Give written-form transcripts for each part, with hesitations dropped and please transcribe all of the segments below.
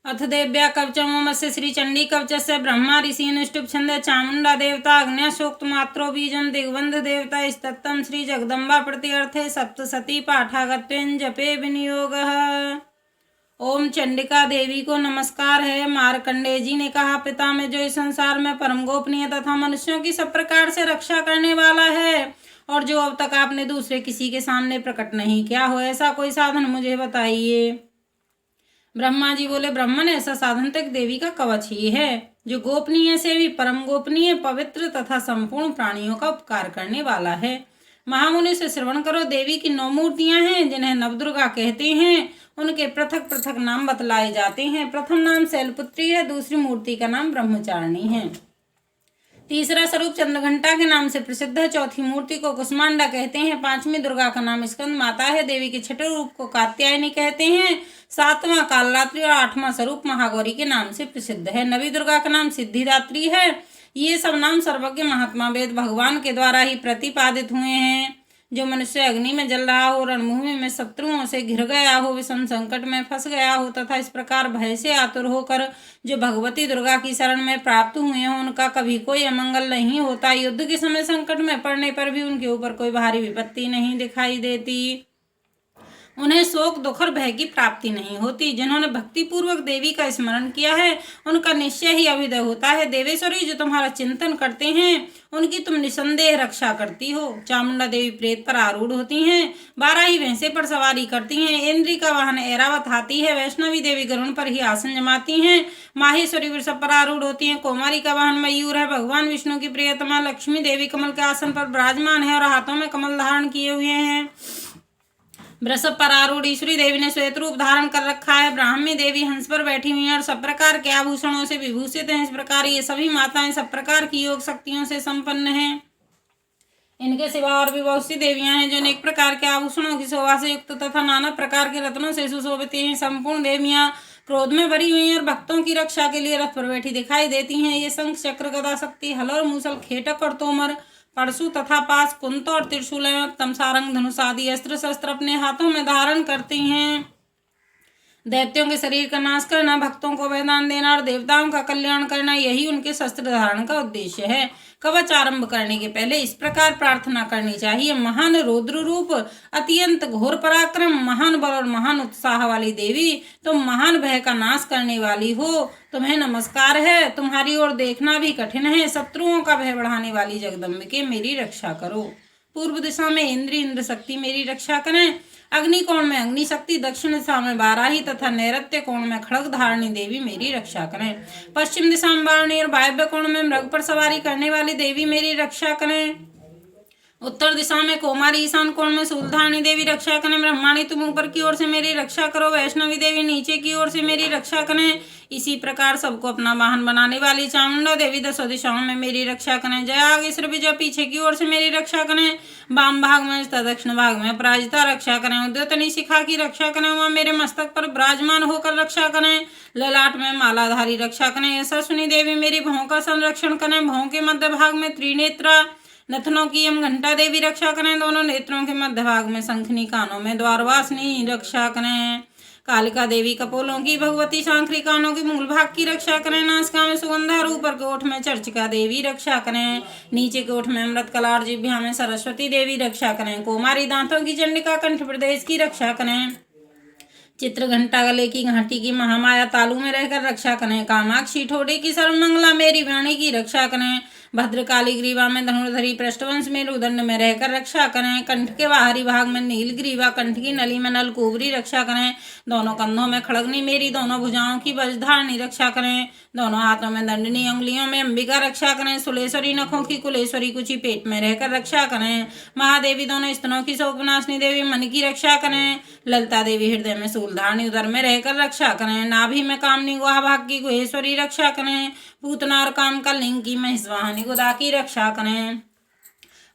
अथ देव्या कवचमस्य श्री चंडी कवचस्य ब्रह्मा ऋषीनुष्टुप छंद चामुंडा देवता अग्न्याशोक्त मात्रो बीजम दिग्बंध देवता स्तत्तम श्री जगदम्बा प्रत्यर्थे सप्तसती पाठागत्वेन जपे विनियोगः। ओम चंडिका देवी को नमस्कार है। मार्कंडेय जी ने कहा, पिता में जो इस संसार में परम गोपनीय तथा मनुष्यों की सब प्रकार से रक्षा करने वाला है और जो अब तक आपने दूसरे किसी के सामने प्रकट नहीं किया हो, ऐसा कोई साधन मुझे बताइए। ब्रह्मा जी बोले, ब्राह्मण ऐसा साधन तक देवी का कवच ही है जो गोपनीय से भी परम गोपनीय, पवित्र तथा संपूर्ण प्राणियों का उपकार करने वाला है। महामुनि से श्रवण करो। देवी की 9 मूर्तियां हैं जिन्हें नवदुर्गा कहते हैं। उनके पृथक पृथक नाम बतलाए जाते हैं। प्रथम नाम शैलपुत्री है, दूसरी मूर्ति का नाम ब्रह्मचारिणी है, तीसरा स्वरूप चंद्रघंटा के नाम से प्रसिद्ध है, चौथी मूर्ति को कुष्मांडा कहते हैं, पांचवी दुर्गा का नाम स्कंद माता है, देवी के छठे रूप को कात्यायनी कहते हैं, सातवां कालरात्रि और आठवां स्वरूप महागौरी के नाम से प्रसिद्ध है, नवी दुर्गा का नाम सिद्धिदात्री है। ये सब नाम सर्वज्ञ महात्मा वेद भगवान के द्वारा ही प्रतिपादित हुए हैं। जो मनुष्य अग्नि में जल रहा हो, रणभूमि में शत्रुओं से घिर गया हो, विषम संकट में फंस गया हो तथा इस प्रकार भय से आतुर होकर जो भगवती दुर्गा की शरण में प्राप्त हुए हों, उनका कभी कोई अमंगल नहीं होता। युद्ध के समय संकट में पड़ने पर भी उनके ऊपर कोई भारी विपत्ति नहीं दिखाई देती। उन्हें शोक, दुख और भय की प्राप्ति नहीं होती। जिन्होंने भक्ति पूर्वक देवी का स्मरण किया है, उनका निश्चय ही अभ्युदय होता है। देवेश्वरी, जो तुम्हारा चिंतन करते हैं, उनकी तुम निसंदेह रक्षा करती हो। चामुंडा देवी प्रेत पर आरूढ़ होती हैं, 12 ही भैंसे पर सवारी करती हैं। इंद्री का वाहन ऐरावत हाथी है। वैष्णवी देवी गरुण पर ही आसन जमाती हैं। माहेश्वरी वृषभ पर आरूढ़ होती हैं। कुमारी का वाहन मयूर है। भगवान विष्णु की प्रियतमा लक्ष्मी देवी कमल के आसन पर विराजमान है और हाथों में कमल धारण किए हुए हैं। वृषभ पर आरूढ़ ईश्वरी देवी ने श्वेत रूप धारण कर रखा है। ब्राह्मी देवी हंस पर बैठी हुई हैं और सब प्रकार के आभूषणों से विभूषित हैं। इस प्रकार ये सभी माताएं सब प्रकार की योग शक्तियों से संपन्न हैं। इनके सिवा और भी बहुत सी देवियां हैं जो अनेक प्रकार के आभूषणों की शोभा से युक्त तथा नाना प्रकार के रत्नों से सुशोभित हैं। संपूर्ण देवियां क्रोध में भरी हुई और भक्तों की रक्षा के लिए रथ पर बैठी दिखाई देती हैं। ये शंख, चक्र, गदा, शक्ति, हल और मूसल, खेटक और तोमर, परशु तथा पास, कुंत और त्रिशूल एवं तमसारंग, धनुष आदि अस्त्र शस्त्र अपने हाथों में धारण करती हैं। दैत्यों के शरीर का नाश करना, भक्तों को वरदान देना और देवताओं का कल्याण करना, यही उनके शस्त्र धारण का उद्देश्य है। कवच आरंभ करने के पहले इस प्रकार प्रार्थना करनी चाहिए। महान रौद्र रूप, अत्यंत घोर पराक्रम, महान बल और महान उत्साह वाली देवी, तुम महान भय का नाश करने वाली हो। तुम्हें नमस्कार है। तुम्हारी ओर देखना भी कठिन है। शत्रुओं का भय बढ़ाने वाली जगदम्बिके, मेरी रक्षा करो। पूर्व दिशा में इंद्र शक्ति मेरी रक्षा करें। अग्नि कोण में अग्नि शक्ति, दक्षिण दिशा में बाराही तथा नैऋत्य कोण में खड़ग धारणी देवी मेरी रक्षा करें। पश्चिम दिशा में वारुणी और वायव्य कोण में मृग पर सवारी करने वाली देवी मेरी रक्षा करें। उत्तर दिशा में कोमारी, ईशान कोण में शूलधारणी देवी रक्षा करें। ब्रह्माणी, तुम ऊपर की ओर से मेरी रक्षा करो। वैष्णवी देवी नीचे की ओर से मेरी रक्षा करें। इसी प्रकार सबको अपना वाहन बनाने वाली चामुंडा देवी 10 दिशाओं में मेरी रक्षा करें। जया आगे सिर विजय पीछे की ओर से मेरी रक्षा करें। वाम भाग में तथा दक्षिण भाग में अपराजिता रक्षा करें। उद्योतनी शिखा की रक्षा करें। वह मेरे मस्तक पर विराजमान होकर रक्षा करें। ललाट में मालाधारी रक्षा करें। यशस्विनी देवी मेरी भौं का संरक्षण करें। भौं के मध्य भाग में त्रिनेत्रा, नथनों की यम घंटा देवी रक्षा करें। दोनों नेत्रों के मध्य भाग में शंखनी, कानों में द्वारवासिनी रक्षा करें। कालिका देवी कपोलों की, भगवती सांख्री कानों की मूल भाग की रक्षा करें। नासिका में सुगंधा, ऊपर के ओठ में चर्चिका देवी रक्षा करें। नीचे के ओठ में अमृत कला और जिह्वा में सरस्वती देवी रक्षा करें। कुमारी दांतों की चंडिका, कंठ प्रदेश की रक्षा करें। चित्र घंटा, गले की घाटी की महामाया तालू में रहकर रक्षा करें। कामाक्षी, ठोड़ी की सर्वमंगला मेरी वाणी की रक्षा करें। भद्रकाली, ग्रीवा में धनुर्धरी, पृष्ठवंश में रुदंड में रहकर रक्षा करें। कंठ के बाहरी भाग में नील ग्रीवा, कंठ की नली में नलकुबरी रक्षा करें। दोनों कंधों में खड़गनी मेरी, दोनों भुजाओं की वज्रधारणी रक्षा करें। दोनों हाथों में दंडनी, अंगुलियों में अंबिका रक्षा करें। सुलेश्वरी, नखों की कुलेश्वरी, कुची पेट में रहकर रक्षा करें। महादेवी, दोनों स्तनों की शोकनाशिनी देवी मन की रक्षा करें। ललिता देवी हृदय में शूलधारणी, उदर में रहकर रक्षा करें। नाभि में कामनी, गुहा भाग की गुहेश्वरी रक्षा करें। पूतना और काम का लिंग की महिषवाहनी, गुदा की रक्षा करें।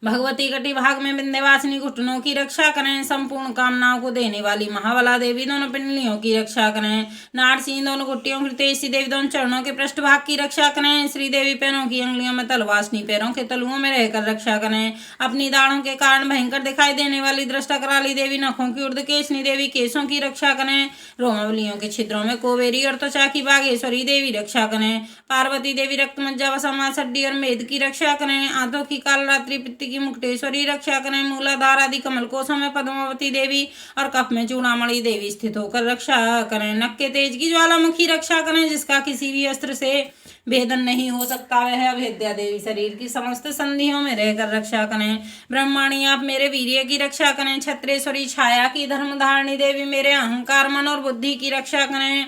भगवती कटी भाग में विंध्यवासिनी घुटनों की रक्षा करें। संपूर्ण कामनाओं को देने वाली महाबला देवी दोनों पिंडलियों की रक्षा करें। नारसिंह दोनों घुट्टियों हृदयेशी देवी दोनों चरणों के पृष्ठभाग की रक्षा करें। श्री देवी पैरों की अंगुलियों में तलवासनी पैरों के तलुओं में रहकर रक्षा करें। अपनी दाढ़ों के कारण भयंकर दिखाई देने वाली दृष्टा कराली देवी नखों की ऊर्ध्वकेशनी देवी केशों की रक्षा करें। रोमावलियों के छिद्रों में कोवेरी और त्वचा की बागेश्वरी देवी रक्षा करें। पार्वती देवी रक्त मज्जा वसमा सड्डी और मेद की रक्षा करें। आंतों की कालरात्रि पित्त की मुक्तेश्वरी रक्षा करें। मूलाधार आदि कमल कोशों में पद्मावती देवी और कफ में चूड़ामणि देवी स्थित होकर रक्षा करें। नख के तेज की ज्वालामुखी रक्षा करें, जिसका किसी भी अस्त्र से भेदन नहीं हो सकता, वह अभेद्या देवी शरीर की समस्त संधियों में रहकर रक्षा करें। ब्रह्माणी आप मेरे वीर्य की रक्षा करें। छत्रेश्वरी छाया की धर्मधारिणी देवी मेरे अहंकार मन और बुद्धि की रक्षा करें।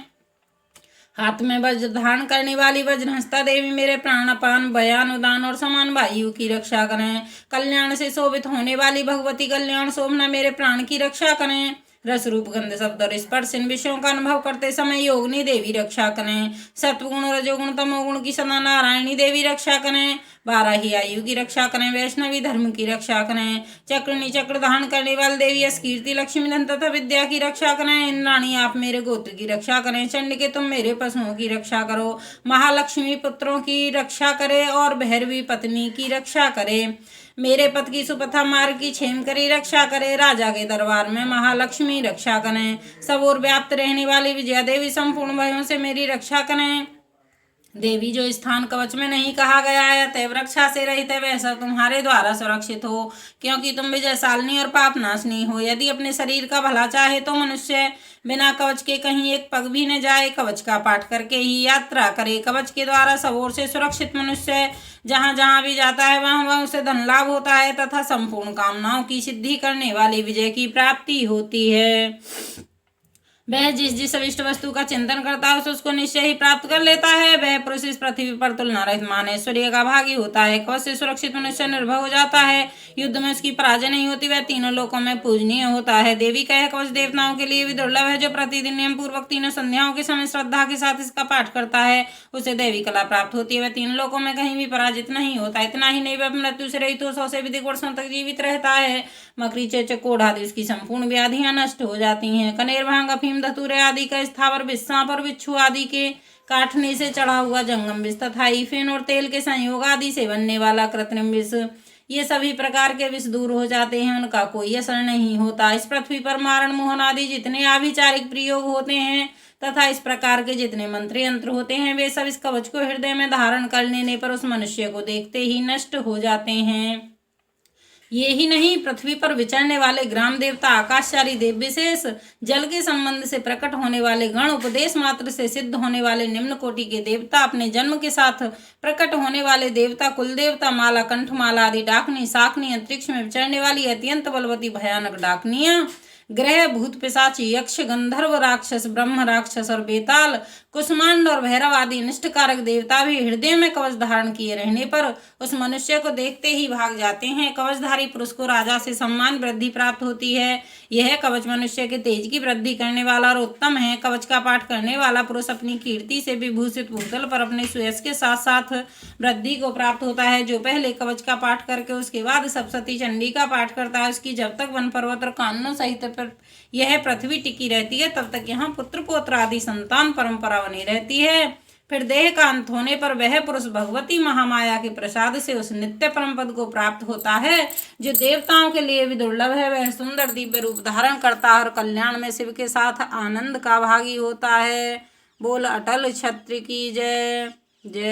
हाथ में वज्र धारण करने वाली वज्रहस्ता देवी मेरे प्राणापान बयान उदान और समान वायु की रक्षा करें। कल्याण से शोभित होने वाली भगवती कल्याण शोभना मेरे प्राण की रक्षा करें। रस रूप गंध शब्द और स्पर्श इन विषयों का अनुभव करते समय योगिनी देवी रक्षा करें। सत्वगुण रजोगुण तमोगुण की सदा नारायणी देवी रक्षा करें। बाराही आयु की रक्षा करें। वैष्णवी धर्म की रक्षा करें। चक्रनी चक्र धारण करने वाली देवी यश कीर्ति लक्ष्मी धन तथा विद्या की रक्षा करें। इंद्राणी आप मेरे गोत्र की रक्षा करें। चंडिके तुम मेरे पशुओं की रक्षा करो। महालक्ष्मी पुत्रों की रक्षा करे और भैरवी पत्नी की रक्षा करे। मेरे पद की सुपथा मार्ग की क्षेम करी रक्षा करे। राजा के दरबार में महालक्ष्मी रक्षा करें। सब ओर व्याप्त रहने वाली विजया देवी संपूर्ण भयों से मेरी रक्षा करें। देवी जो स्थान कवच में नहीं कहा गया है तय रक्षा से रहित है, वह सब तुम्हारे द्वारा सुरक्षित हो, क्योंकि तुम विजयशालिनी और पाप नाशनी हो। यदि अपने शरीर का भला चाहे तो मनुष्य बिना कवच के कहीं एक पग भी न जाए, कवच का पाठ करके ही यात्रा करे। कवच के द्वारा सब ओर से सुरक्षित मनुष्य जहाँ जहाँ भी जाता है वहाँ वहाँ उसे धन लाभ होता है तथा संपूर्ण कामनाओं की सिद्धि करने वाली विजय की प्राप्ति होती है। वह जिस जिस अविष्ट वस्तु का चिंतन करता है उसको निश्चय ही प्राप्त कर लेता है। वह पुरुष इस पृथ्वी पर तुलना रहित मानेश्वर्य का भागी होता है। कवच से सुरक्षित मनुष्य निर्भय हो जाता है। युद्ध में उसकी पराजय नहीं होती, वह तीनों लोकों में पूजनीय होता है। देवी का यह कवच देवताओं के लिए भी दुर्लभ है। जो प्रतिदिन नियम पूर्वक तीनों संध्याओं के समय श्रद्धा के साथ इसका पाठ करता है उसे देवी कला प्राप्त होती है। वह तीन लोकों में कहीं भी पराजित नहीं होता। इतना ही नहीं, वह मृत्यु से रहित 100 से अधिक वर्षों तक जीवित रहता है। मकरी चेचक कोढ़ आदि उसकी संपूर्ण व्याधियां नष्ट हो जाती हैं। कनेर भांग अफीम धतूरे आदि स्थावर विषांप और बिच्छू आदि के काटने से चढ़ा हुआ जंगम विष तथा ईफेन और तेल के संयोग आदि से बनने वाला कृत्रिम विष, ये सभी प्रकार के विष दूर हो जाते हैं, उनका कोई असर नहीं होता। इस पृथ्वी पर मारण मोहन आदि जितने आभिचारिक प्रयोग होते हैं तथा इस प्रकार के जितने मंत्र यंत्र होते हैं वे सब इस कवच को हृदय में धारण कर लेने पर उस मनुष्य को देखते ही नष्ट हो जाते हैं। ये ही नहीं, पृथ्वी पर विचरने वाले ग्राम देवता, आकाशचारी देव विशेष, जल के संबंध से प्रकट होने वाले गण, उपदेश मात्र से सिद्ध होने वाले निम्न कोटि के देवता, अपने जन्म के साथ प्रकट होने वाले देवता, कुल देवता, माला कंठमाला आदि डाकनी, शाकनी, अंतरिक्ष में विचरने वाली अत्यंत बलवती भयानक डाकनियां, ग्रह, भूत, पिशाच, यक्ष, गंधर्व, राक्षस, ब्रह्म राक्षस और बेताल, कुष्मांड और भैरव आदि निष्ठकारक देवता भी हृदय में कवच धारण किए रहने पर उस मनुष्य को देखते ही भाग जाते हैं। कवचधारी पुरुष को राजा से सम्मान वृद्धि प्राप्त होती है। यह कवच मनुष्य के तेज की वृद्धि करने वाला और उत्तम है। कवच का पाठ करने वाला पुरुष अपनी कीर्ति से विभूषित भूतल पर अपने सुयश के साथ साथ वृद्धि को प्राप्त होता है। जो पहले कवच का पाठ करके उसके बाद सप्तशती चंडी का पाठ करता है, उसकी जब तक वन पर्वत और काननों सहित यह पृथ्वी टिकी रहती है तब तक यहाँ पुत्र पौत्र आदि संतान परंपरा बनी रहती है। फिर देह का अंत होने पर वह पुरुष भगवती महामाया के प्रसाद से उस नित्य परम पद को प्राप्त होता है जो देवताओं के लिए भी दुर्लभ है। वह सुंदर दिव्य रूप धारण करता है और कल्याण में शिव के साथ आनंद का भागी होता है। बोल अटल छत्र की जय जय।